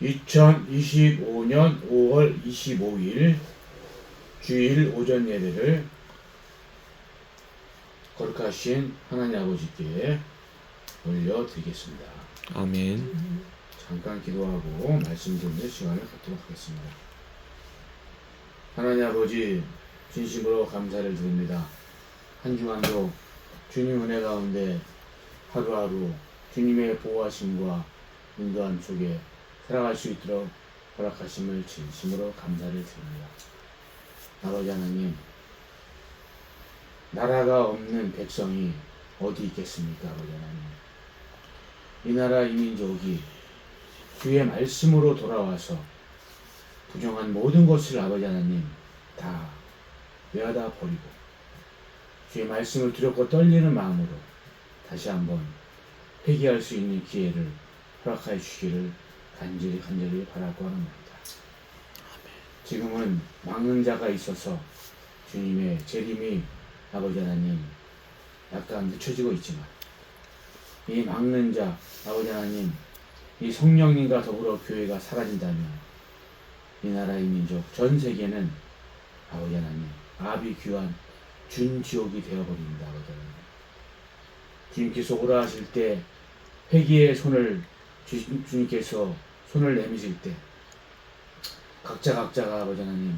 2025년 5월 25일 주일 오전 예배를 거룩하신 하나님 아버지께 올려드리겠습니다. 아멘. 잠깐 기도하고 말씀 듣는 시간을 갖도록 하겠습니다. 하나님 아버지, 진심으로 감사를 드립니다. 한 주간도 주님 은혜 가운데 하루하루 주님의 보호하심과 인도함 속에 살아갈 수 있도록 허락하심을 진심으로 감사를 드립니다. 아버지 하나님, 나라가 없는 백성이 어디 있겠습니까? 아버지 하나님, 이 나라 이 민족이 주의 말씀으로 돌아와서 부정한 모든 것을 아버지 하나님 다 외하다 버리고 주의 말씀을 두렵고 떨리는 마음으로 다시 한번 회개할 수 있는 기회를 허락하여 주시기를 간절히 바라고 합니다. 지금은 막는 자가 있어서 주님의 재림이 아버지 하나님 약간 늦춰지고 있지만, 이 막는 자 아버지 하나님, 이 성령님과 더불어 교회가 사라진다면 이 나라의 민족 전 세계는 아버지 하나님 아비규환 준지옥이 되어버립니다. 아버지 하나님, 주님께서 오라 하실 때 회개의 손을 주님께서 손을 내미실 때 각자가 아버지 하나님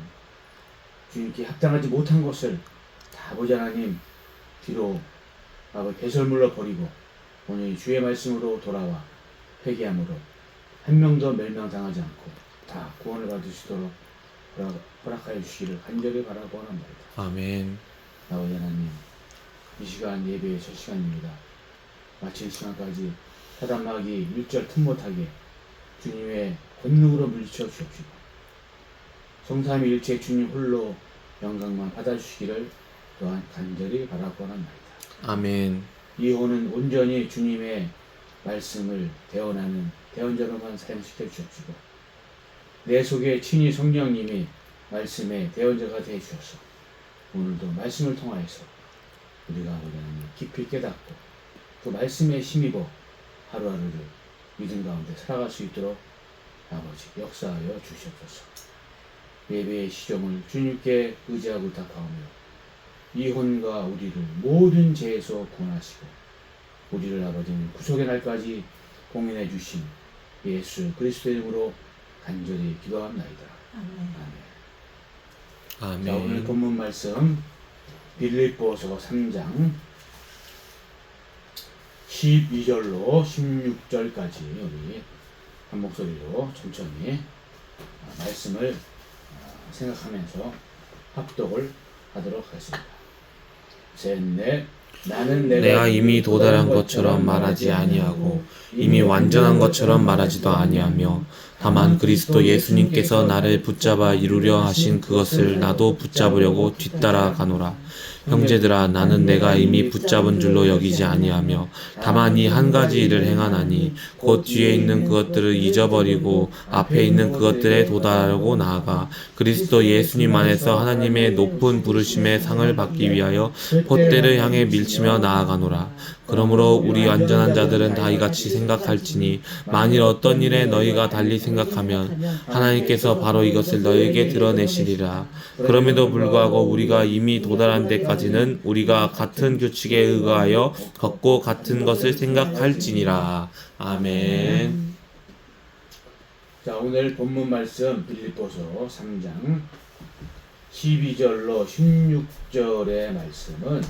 주님께 합당하지 못한 것을 다 아버지 하나님 뒤로 아버지 배설물로 버리고 오늘 주의 말씀으로 돌아와 회개함으로 한 명도 멸망당하지 않고 다 구원을 받으시도록 허락하여 주시기를 간절히 바라고 합니다. 아멘. 아버지 하나님, 이 시간 예배의 첫 시간입니다. 마칠 시간까지 사단마귀 일절 틈 못하게 주님의 권능으로 물리쳐 주옵시고 성삼위일체 주님 홀로 영광만 받아주시기를 또한 간절히 바라고 합니다. 아멘. 이 혼은 온전히 주님의 말씀을 대언하는 대언자로만 사용시켜 주옵시고 내 속에 친히 성령님이 말씀의 대언자가 되어 주셔서 오늘도 말씀을 통하여서 우리가 하나님 깊이 깨닫고 그 말씀에 힘입어 하루하루를 믿음 가운데 살아갈 수 있도록 아버지 역사하여 주시옵소서. 예배의 시점을 주님께 의지하고 부탁하오며 이 혼과 우리를 모든 죄에서 구원하시고 우리를 아버지는 구속의 날까지 공인해 주신 예수 그리스도의 이름으로 간절히 기도합나이다. 아멘. 아멘. 자, 오늘 본문 말씀 빌립보서 3장 12절로 16절까지 우리 한 목소리로 천천히 말씀을 생각하면서 합독을 하도록 하겠습니다. 셋넷. 나는 내가 이미 도달한 것처럼 말하지 아니하고 이미 완전한 것처럼 말하지도 아니하며 다만 그리스도 예수님께서 나를 붙잡아 이루려 하신 그것을 나도 붙잡으려고 뒤따라 가노라. 형제들아, 나는 내가 이미 붙잡은 줄로 여기지 아니하며 다만 이 한 가지 일을 행하나니 곧 뒤에 있는 그것들을 잊어버리고 앞에 있는 그것들에 도달하려고 나아가 그리스도 예수님 안에서 하나님의 높은 부르심의 상을 받기 위하여 폿대를 향해 밀치며 나아가노라. 그러므로 우리 완전한 자들은 다 이같이 생각할지니 만일 어떤 일에 너희가 달리 생각하면 하나님께서 바로 이것을 너희에게 드러내시리라. 그럼에도 불구하고 우리가 이미 도달한 데까지는 우리가 같은 규칙에 의거하여 걷고 같은 것을 생각할지니라. 아멘. 자, 오늘 본문 말씀 빌립보서 3장 12절로 16절의 말씀은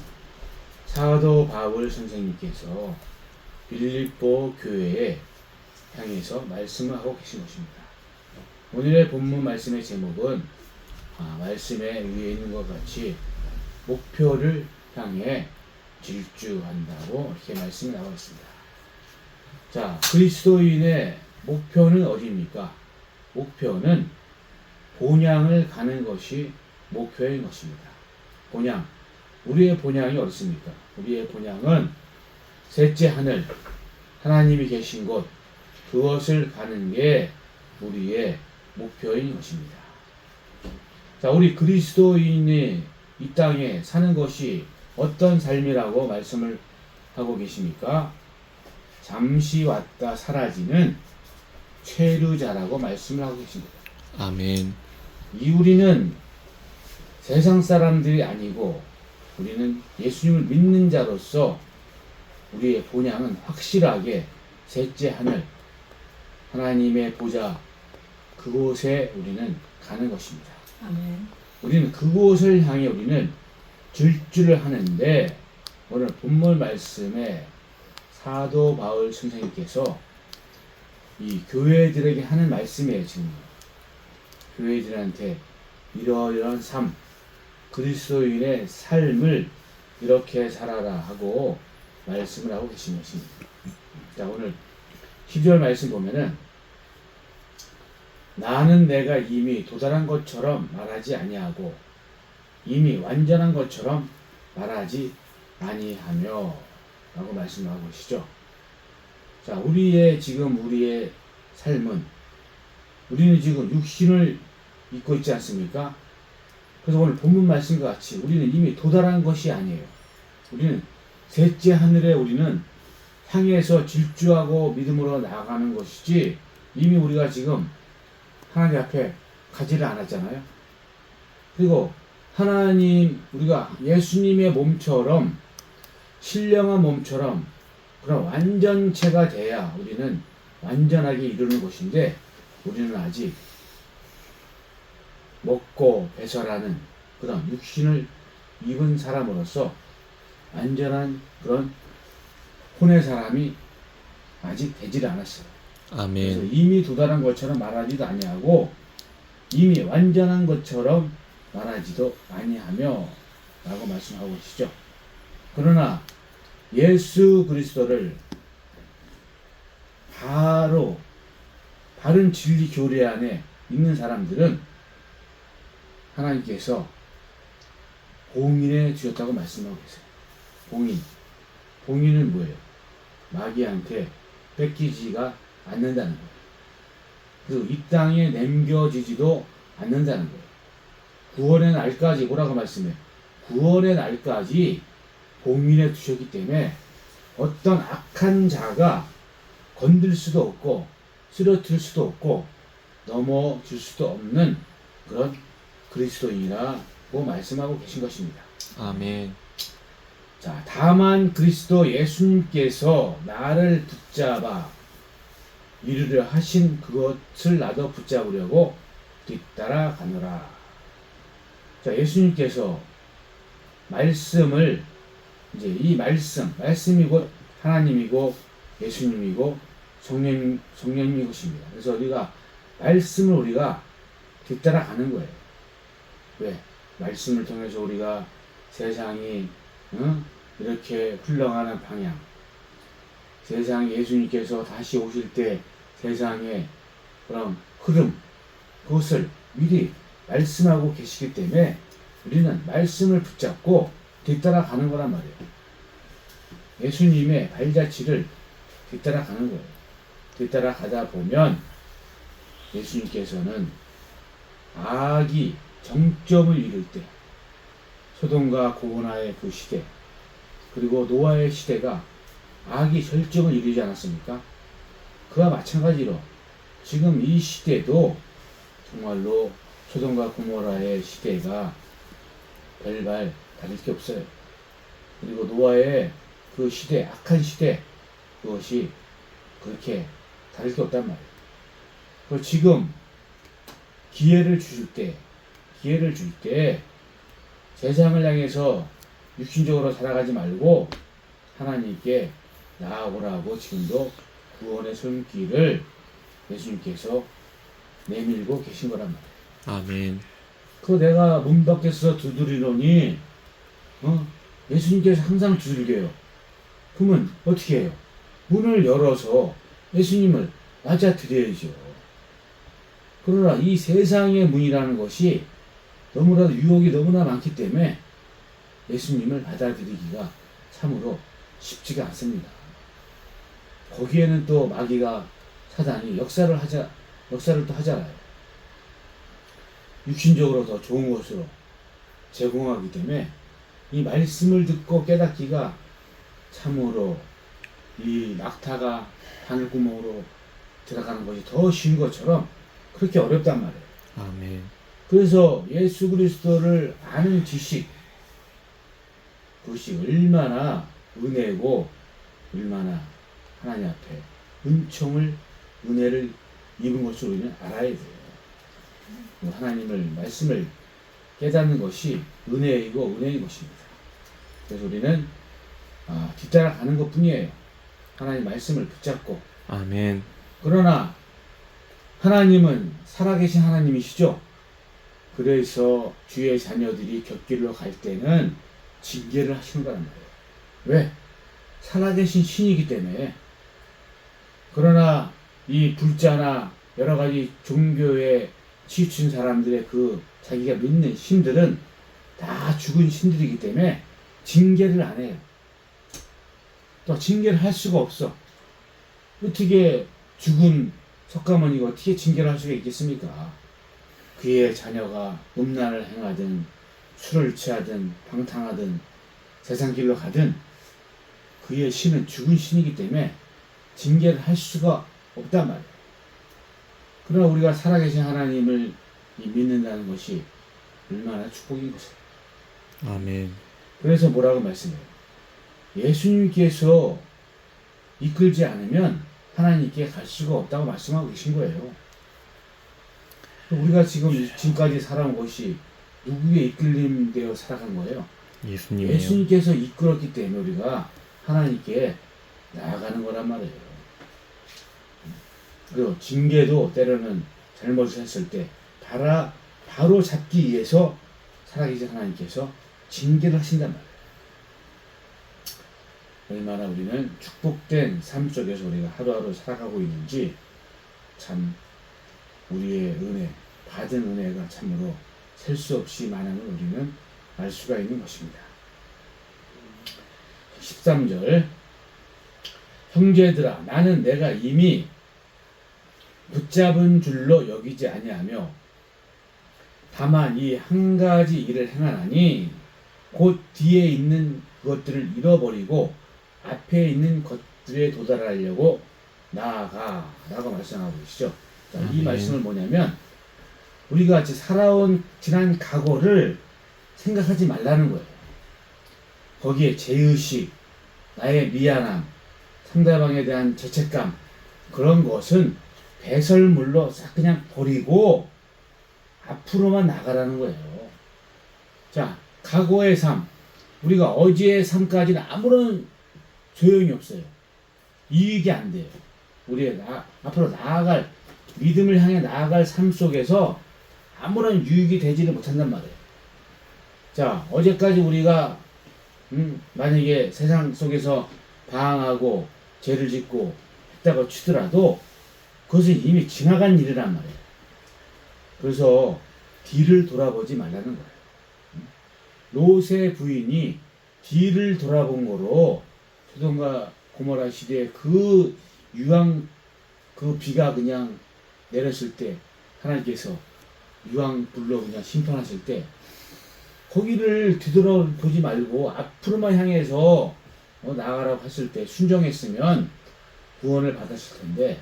사도 바울 선생님께서 빌립보 교회에 향해서 말씀을 하고 계신 것입니다. 오늘의 본문 말씀의 제목은 말씀에 위에 있는 것 같이 목표를 향해 질주한다고 이렇게 말씀이 나와 있습니다. 자, 그리스도인의 목표는 어디입니까? 목표는 본향을 가는 것이 목표인 것입니다. 본향. 우리의 본향이 어딨습니까? 우리의 본향은 셋째 하늘, 하나님이 계신 곳, 그것을 가는 게 우리의 목표인 것입니다. 자, 우리 그리스도인이 이 땅에 사는 것이 어떤 삶이라고 말씀을 하고 계십니까? 잠시 왔다 사라지는 체류자라고 말씀을 하고 계십니다. 아멘. 이 우리는 세상 사람들이 아니고 우리는 예수님을 믿는 자로서 우리의 본향은 확실하게 셋째 하늘 하나님의 보좌 그곳에 우리는 가는 것입니다. 아멘. 우리는 그곳을 향해 우리는 질주를 하는데 오늘 본문 말씀에 사도 바울 선생님께서 이 교회들에게 하는 말씀이에요. 지금 교회들한테 이러이러한 삶 그리스도인의 삶을 이렇게 살아라 하고 말씀을 하고 계신 것입니다. 자, 오늘 12절 말씀 보면은 나는 내가 이미 도달한 것처럼 말하지 아니하고 이미 완전한 것처럼 말하지 아니하며 라고 말씀하고 계시죠. 자, 우리의 삶은 우리는 지금 육신을 입고 있지 않습니까? 그래서 오늘 본문 말씀과 같이 우리는 이미 도달한 것이 아니에요. 우리는 셋째 하늘에 우리는 향해서 질주하고 믿음으로 나아가는 것이지 이미 우리가 지금 하나님 앞에 가지를 않았잖아요. 그리고 하나님 우리가 예수님의 몸처럼 신령한 몸처럼 그런 완전체가 돼야 우리는 완전하게 이루는 것인데 우리는 아직 먹고 배설하는 그런 육신을 입은 사람으로서 완전한 그런 혼의 사람이 아직 되지를 않았어요. 그래서 아멘. 이미 도달한 것처럼 말하지도 아니하고 이미 완전한 것처럼 말하지도 아니하며 라고 말씀하고 계시죠. 그러나 예수 그리스도를 바른 진리 교리 안에 있는 사람들은 하나님께서 봉인해 주셨다고 말씀하고 계세요. 봉인은 뭐예요? 마귀한테 뺏기지가 않는다는 거예요. 그리고 이 땅에 남겨지지도 않는다는 거예요. 구원의 날까지 뭐라고 말씀해요? 구원의 날까지 봉인해 두셨기 때문에 어떤 악한 자가 건들 수도 없고 쓰러뜨릴 수도 없고 넘어질 수도 없는 그런 그리스도인이라고 말씀하고 계신 것입니다. 아멘. 자, 다만 그리스도 예수님께서 나를 붙잡아 이루려 하신 그것을 나도 붙잡으려고 뒤따라 가노라. 자, 예수님께서 말씀을 이제 이 말씀이고 하나님이고 예수님이고 성령님이 것입니다. 그래서 우리가 말씀을 우리가 뒤따라 가는 거예요. 왜? 말씀을 통해서 우리가 세상이 이렇게 흘러가는 방향, 세상 예수님께서 다시 오실 때 세상의 그런 흐름, 그것을 미리 말씀하고 계시기 때문에 우리는 말씀을 붙잡고 뒤따라 가는 거란 말이에요. 예수님의 발자취를 뒤따라 가는 거예요. 뒤따라 가다 보면 예수님께서는 악이 정점을 이룰 때 소돔과 고모라의 그 시대 그리고 노아의 시대가 악이 절정을 이루지 않았습니까? 그와 마찬가지로 지금 이 시대도 정말로 소돔과 고모라의 시대가 별반 다를 게 없어요. 그리고 노아의 그 시대, 악한 시대 그것이 그렇게 다를 게 없단 말이에요. 그리고 지금 기회를 줄 때 세상을 향해서 육신적으로 살아가지 말고 하나님께 나아오라고 지금도 구원의 손길을 예수님께서 내밀고 계신 거란 말이에요. 아멘. 내가 문 밖에서 두드리노니 예수님께서 항상 두들겨요. 그러면 어떻게 해요? 문을 열어서 예수님을 맞아드려야죠. 그러나 이 세상의 문이라는 것이 너무나도 유혹이 너무나 많기 때문에 예수님을 받아들이기가 참으로 쉽지가 않습니다. 거기에는 또 마귀가 사단이 역사를 또 하잖아요. 육신적으로 더 좋은 것으로 제공하기 때문에 이 말씀을 듣고 깨닫기가 참으로 이 낙타가 바늘구멍으로 들어가는 것이 더 쉬운 것처럼 그렇게 어렵단 말이에요. 아멘. 그래서 예수 그리스도를 아는 지식, 그것이 얼마나 은혜고 얼마나 하나님 앞에 은혜를 입은 것을 우리는 알아야 돼요. 하나님을 말씀을 깨닫는 것이 은혜이고 은혜인 것입니다. 그래서 우리는 뒤따라가는 것뿐이에요. 하나님 말씀을 붙잡고. 아멘. 그러나 하나님은 살아계신 하나님이시죠. 그래서 주의 자녀들이 곁길로 갈 때는 징계를 하시는 거란 말이에요. 왜? 살아계신 신이기 때문에. 그러나 이 불자나 여러 가지 종교에 치우친 사람들의 그 자기가 믿는 신들은 다 죽은 신들이기 때문에 징계를 안 해요. 또 징계를 할 수가 없어. 어떻게 죽은 석가모니가 어떻게 징계를 할 수가 있겠습니까? 그의 자녀가 음란을 행하든 술을 취하든 방탕하든 세상 길로 가든 그의 신은 죽은 신이기 때문에 징계를 할 수가 없단 말이에요. 그러나 우리가 살아계신 하나님을 믿는다는 것이 얼마나 축복인 것이에요. 아멘. 그래서 뭐라고 말씀해요? 예수님께서 이끌지 않으면 하나님께 갈 수가 없다고 말씀하고 계신 거예요. 우리가 지금까지 살아온 것이 누구의 이끌림되어 살아간 거예요? 예수님이요. 예수님께서 이끌었기 때문에 우리가 하나님께 나아가는 거란 말이에요. 그리고 징계도 때로는 잘못을 했을 때 바로 잡기 위해서 살아계신 하나님께서 징계를 하신단 말이에요. 얼마나 우리는 축복된 삶 속에서 우리가 하루하루 살아가고 있는지 참 우리의 은혜, 받은 은혜가 참으로 셀 수 없이 많음을 우리는 알 수가 있는 것입니다. 13절 형제들아 나는 내가 이미 붙잡은 줄로 여기지 아니하며 다만 이 한 가지 일을 행하나니 곧 뒤에 있는 그것들을 잃어버리고 앞에 있는 것들에 도달하려고 나아가 라고 말씀하고 계시죠. 자, 이 말씀은 뭐냐면 우리가 같이 살아온 지난 과거를 생각하지 말라는 거예요. 거기에 죄의식, 나의 미안함, 상대방에 대한 죄책감 그런 것은 배설물로 싹 그냥 버리고 앞으로만 나가라는 거예요. 자, 과거의 삶, 우리가 어제의 삶까지는 아무런 소용이 없어요. 이익이 안 돼요. 우리의 앞으로 나아갈 믿음을 향해 나아갈 삶 속에서 아무런 유익이 되지를 못한단 말이에요. 자, 어제까지 우리가 만약에 세상 속에서 방황하고 죄를 짓고 했다고 치더라도 그것은 이미 지나간 일이란 말이에요. 그래서 뒤를 돌아보지 말라는 거예요. 롯의 부인이 뒤를 돌아본 거로 소돔과 고모라 시대에 그 유황 그 비가 그냥 내렸을 때 하나님께서 유황불로 그냥 심판하실 때 거기를 뒤돌아보지 말고 앞으로만 향해서 나아가라고 했을 때 순종했으면 구원을 받았을 텐데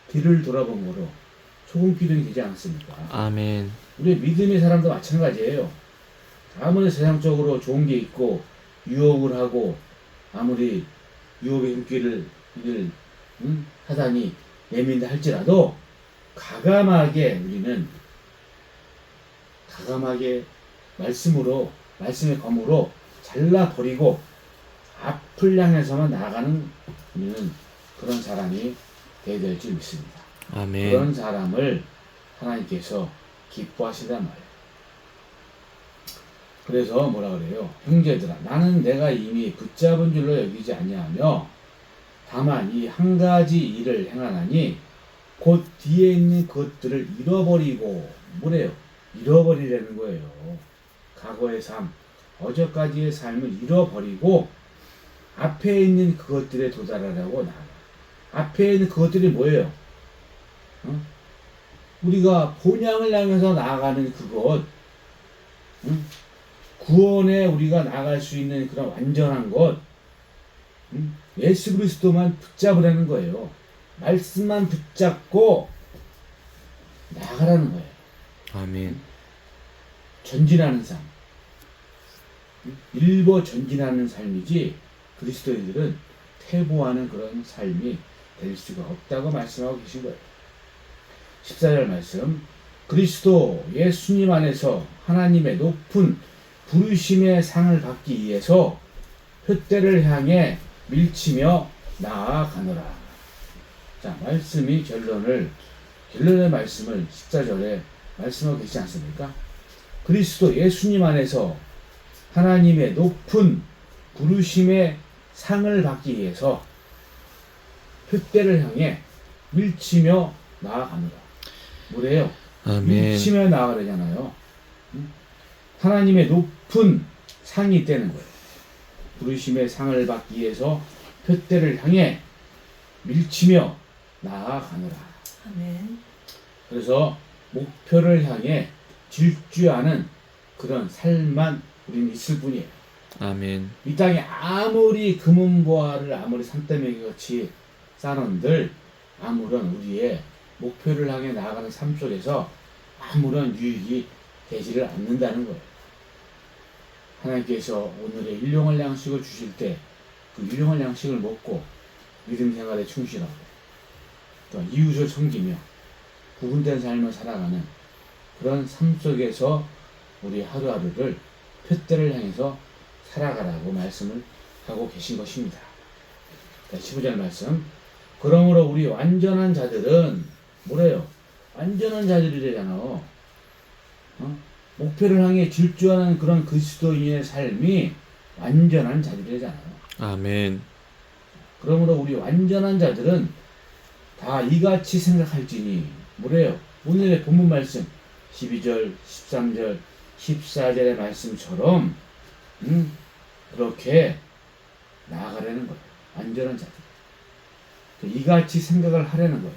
뒤를 돌아본 거로 소금 기둥이 되지 않았습니까? 아멘. 우리 믿음의 사람도 마찬가지예요. 아무리 세상적으로 좋은 게 있고 유혹을 하고 아무리 유혹의 힘길을 하다니 예민다 할지라도 우리는 가감하게 말씀의 검으로 잘라버리고 앞을 향해서만 나아가는 우리는 그런 사람이 되어야 될 줄 믿습니다. 아멘. 그런 사람을 하나님께서 기뻐하신단 말이에요. 그래서 뭐라 그래요? 형제들아 나는 내가 이미 붙잡은 줄로 여기지 아니하며 다만 이 한 가지 일을 행하나니 곧 뒤에 있는 것들을 잃어버리고 뭐래요? 잃어버리라는 거예요. 과거의 삶, 어제까지의 삶을 잃어버리고 앞에 있는 그것들에 도달하려고 나아가. 앞에 있는 그것들이 뭐예요? 우리가 본향을 향해서 나아가는 그것, 구원에 우리가 나아갈 수 있는 그런 완전한 것, 예수 그리스도만 붙잡으라는 거예요. 말씀만 붙잡고 나가라는 거예요. 아멘. 전진하는 삶. 일보 전진하는 삶이지 그리스도인들은 퇴보하는 그런 삶이 될 수가 없다고 말씀하고 계신 거예요. 14절 말씀. 그리스도 예수님 안에서 하나님의 높은 부르심의 상을 받기 위해서 표대를 향해 밀치며 나아가노라. 자, 말씀이 결론의 말씀을 14절에 말씀하고 계시지 않습니까? 그리스도 예수님 안에서 하나님의 높은 부르심의 상을 받기 위해서 표대를 향해 밀치며 나아가노라. 뭐래요? 아멘. 밀치며 나아가려잖아요. 하나님의 높은 상이 있다는 거예요. 부르심의 상을 받기 위해서 표대를 향해 밀치며 나아가노라. 아멘. 그래서 목표를 향해 질주하는 그런 삶만 우리는 있을 뿐이에요. 아멘. 이 땅에 아무리 금은보화를 아무리 산더미같이 쌓은들 아무런 우리의 목표를 향해 나아가는 삶 속에서 아무런 유익이 되지를 않는다는 거예요. 하나님께서 오늘의 일용할 양식을 주실 때 그 일용할 양식을 먹고 믿음 생활에 충실하고 또 이웃을 섬기며 구분된 삶을 살아가는 그런 삶 속에서 우리 하루하루를 표대를 향해서 살아가라고 말씀을 하고 계신 것입니다. 15절 말씀. 그러므로 우리 완전한 자들은 뭐래요? 완전한 자들이래잖아. 목표를 향해 질주하는 그런 그리스도인의 삶이 완전한 자들이잖아요. 아멘. 그러므로 우리 완전한 자들은 다 이같이 생각할지니 뭐래요? 오늘의 본문 말씀 12절, 13절, 14절의 말씀처럼 그렇게 나아가려는 거예요. 완전한 자들. 이같이 생각을 하려는 거예요.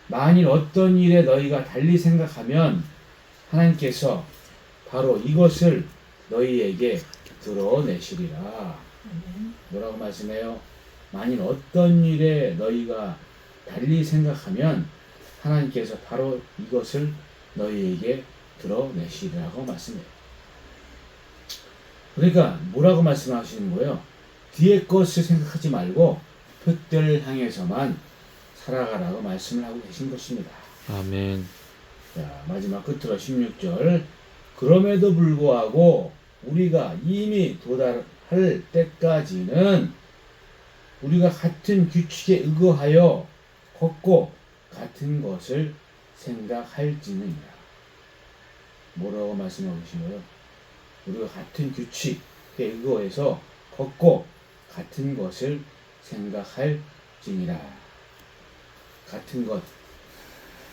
만일 어떤 일에 너희가 달리 생각하면 하나님께서 바로 이것을 너희에게 드러내시리라. 뭐라고 말씀해요? 만일 어떤 일에 너희가 달리 생각하면 하나님께서 바로 이것을 너희에게 드러내시리라고 말씀해요. 그러니까 뭐라고 말씀하시는 거예요? 뒤의 것을 생각하지 말고 표대를 향해서만 살아가라고 말씀을 하고 계신 것입니다. 아멘. 자, 마지막 끝으로 16절. 그럼에도 불구하고 우리가 이미 도달할 때까지는 우리가 같은 규칙에 의거하여 걷고 같은 것을 생각할지는이라. 뭐라고 말씀하고 계신 거예요? 우리가 같은 규칙에 의거해서 걷고 같은 것을 생각할지니라. 같은 것,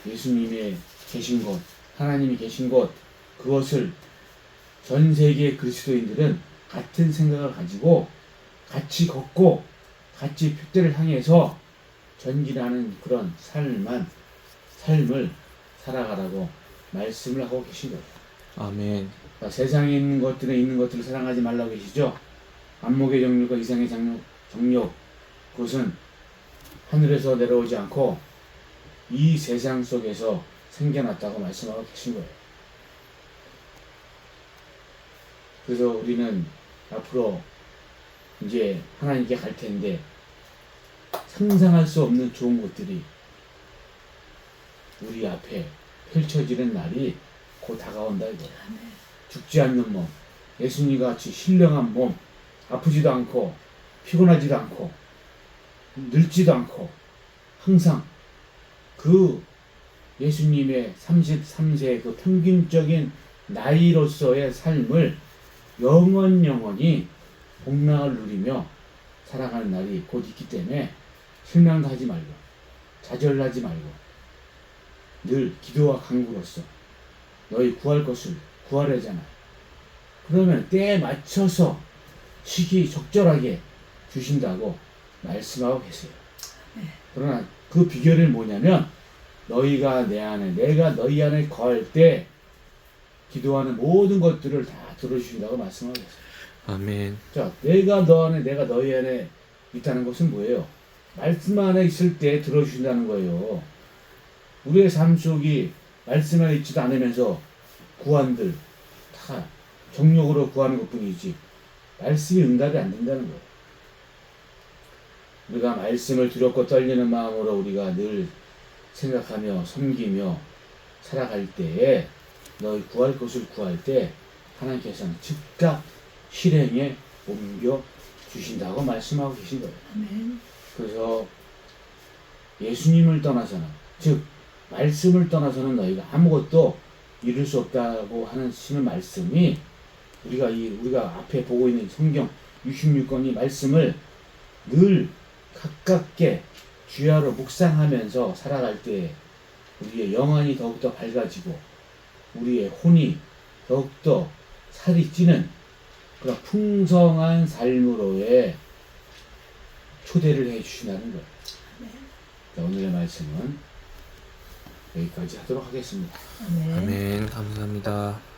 예수님이 계신 곳, 하나님이 계신 곳, 그것을 전 세계 그리스도인들은 같은 생각을 가지고 같이 걷고 같이 표대를 향해서 전진하는 그런 삶을 살아가라고 말씀을 하고 계신 거예요. 아멘. 세상에 있는 것들을 사랑하지 말라고 계시죠? 안목의 정욕과 이상의 정욕, 그것은 하늘에서 내려오지 않고 이 세상 속에서 생겨났다고 말씀하고 계신 거예요. 그래서 우리는 앞으로 이제 하나님께 갈 텐데 상상할 수 없는 좋은 것들이 우리 앞에 펼쳐지는 날이 곧 다가온다 이거예요. 죽지 않는 몸, 예수님 같이 신령한 몸, 아프지도 않고 피곤하지도 않고 늙지도 않고 항상 그 예수님의 33세 그 평균적인 나이로서의 삶을 영원히 복락을 누리며 살아가는 날이 곧 있기 때문에 실망도 하지 말고 좌절하지 말고 늘 기도와 간구로서 너희 구할 것을 구하려잖아. 그러면 때에 맞춰서 시기 적절하게 주신다고 말씀하고 계세요. 그러나 그 비결이 뭐냐면 너희가 내 안에 내가 너희 안에 거할 때 기도하는 모든 것들을 다 들어주신다고 말씀하고 계세요. 아멘. 자, 내가 너 안에 내가 너희 안에 있다는 것은 뭐예요? 말씀 안에 있을 때 들어주신다는 거예요. 우리의 삶 속이 말씀 안에 있지도 않으면서 구한들 다 정욕으로 구하는 것뿐이지 말씀이 응답이 안 된다는 거예요. 우리가 말씀을 두렵고 떨리는 마음으로 우리가 늘 생각하며 섬기며 살아갈 때에 너희 구할 것을 구할 때 하나님께서는 즉각 실행에 옮겨 주신다고 말씀하고 계신 거예요. 아멘. 그래서 예수님을 떠나서는, 즉 말씀을 떠나서는 너희가 아무것도 이룰 수 없다고 하시는 말씀이 우리가 앞에 보고 있는 성경 66권의 말씀을 늘 가깝게 주야로 묵상하면서 살아갈 때 우리의 영혼이 더욱더 밝아지고 우리의 혼이 더욱더 살이 찌는 그런 풍성한 삶으로의 초대를 해 주신다는 거예요. 자, 오늘의 말씀은 여기까지 하도록 하겠습니다. 아멘. 아멘. 감사합니다.